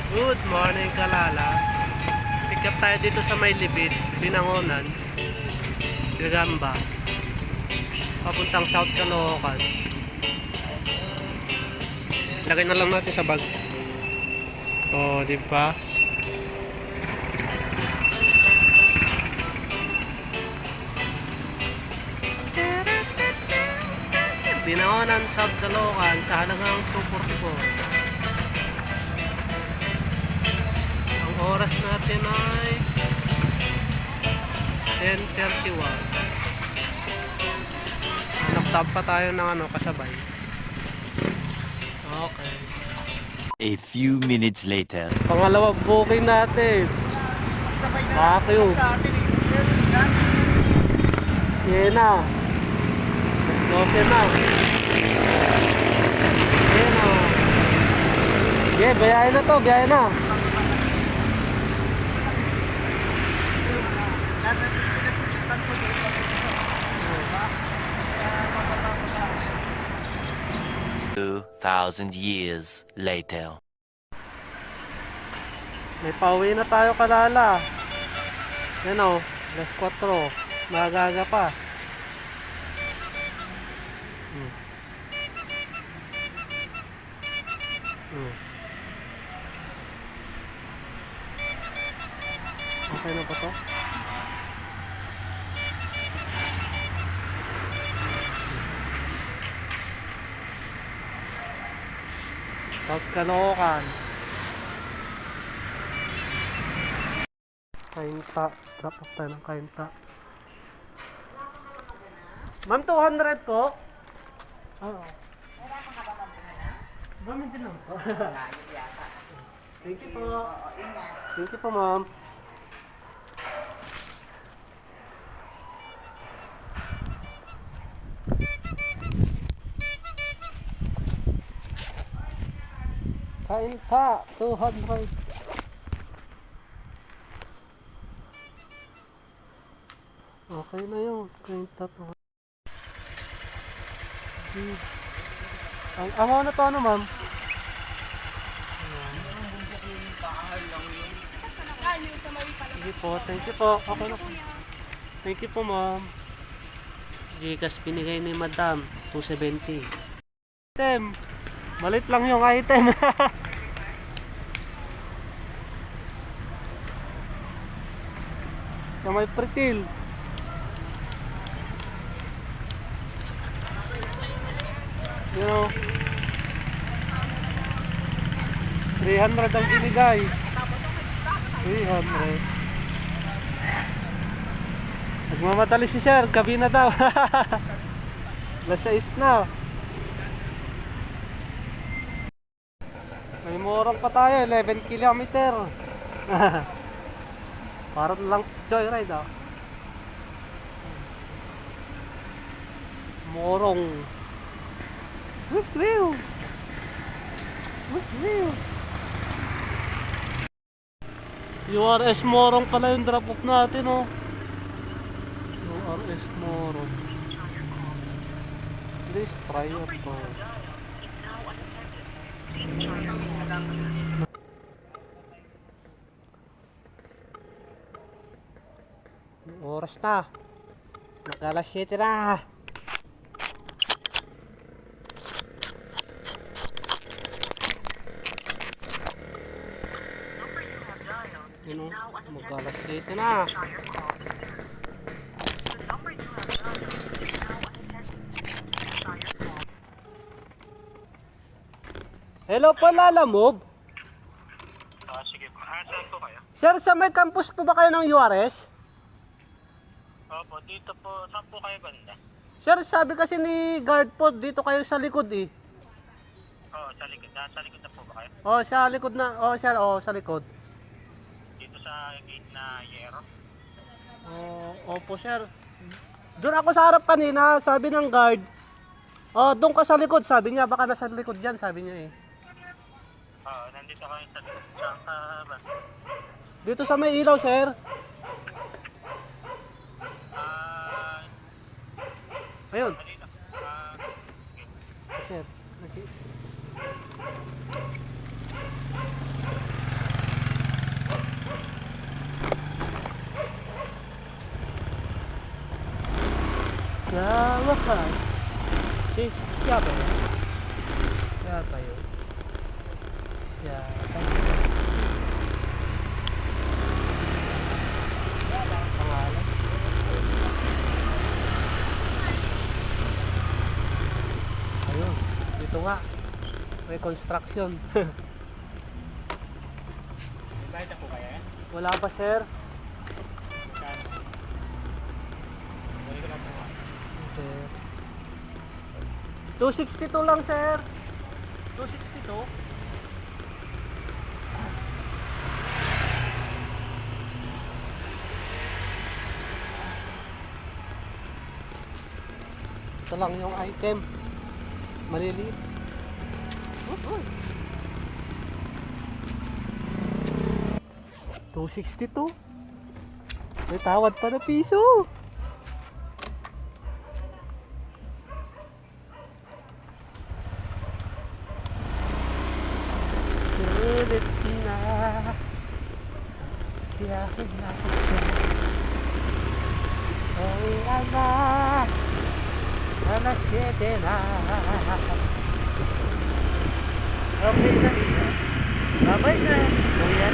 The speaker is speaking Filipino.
Good morning, Kalala. Pick up tayo dito sa May Libid, Binangonan, Gagamba, papuntang South Caloocan. Lagay na lang natin sa bag. Oh, di ba? Binangonan, South Caloocan sa halagang 244. Oras natin ay 10:31. Nagtab pa tayo ng kasabay. Okay. A few minutes later. Pangalawang booking natin. Vacuum. Yan na. 12 na. Yan na. Yeah, bayahin na to. Bayahin na. 2,000 years later. May pauwi na tayo, Kalala. Yan o, alas 4. Magaga pa. Okay na ba to? South Caloocan. Kainta. Drop off tayo ng Kainta. Ma'am, 200 po? Oo. Ma'am, hindi lang po. Thank you po. Thank you po, ma'am. Kainta, 200. Okay na yun, Kainta to. Ang amo na to ano, ma'am? Sige po, thank you po. Okay na po. Thank you po, ma'am. Gcash pinigay ni madam, 270. Item. Malit lang yung item. Sa may pretil. You know, 300 ang binigay. 300. Nagmamadali si sir, gabi na daw. Alas 6 na. May morong pa tayo, 11 kilometer. Parang lang joyride ah. Morong. Woo! URS Morong pala yung drop off natin oh. URS Morong. Please try it po. Oras na. Nag-alas 7 na. Mag-alas 7 na. Hello po, Lala Move. Sige po. Saan po kayo? Sir, sa may campus po ba kayo ng URS? Opo, dito po. Saan po kayo banda? Sir, sabi kasi ni guard po, dito kayo sa likod eh. Oo, sa likod. Sa likod na po ba kayo? Oh, sa likod na. Oh, sir, oh, sa likod. Dito sa gate na Yero? Oh, opo, sir. Doon ako sa harap kanina, sabi ng guard. Oh, doon ka sa likod, sabi niya. Baka nasa likod dyan, sabi niya eh. Oo, nandito kayo sa likod. Saan ka banda? Dito sa may ilaw, sir. Ayun. Kanina. Sir. mahal. Siya ba yun? Siya ba yun? Siya ba yun? Pangalan? Ayun, dito nga. May construction. Bayad ako kaya? Wala pa, sir. Saan? Balik ko lang po. Sir. 262 lang, sir. 262. Ito lang yung item. Maliliit. Oh, 262. May tawad pa na piso. Sulit na. Tiyakin natin siya. Kaya na. Alas 7 na. Okay na. Bye-bye na. Kuya.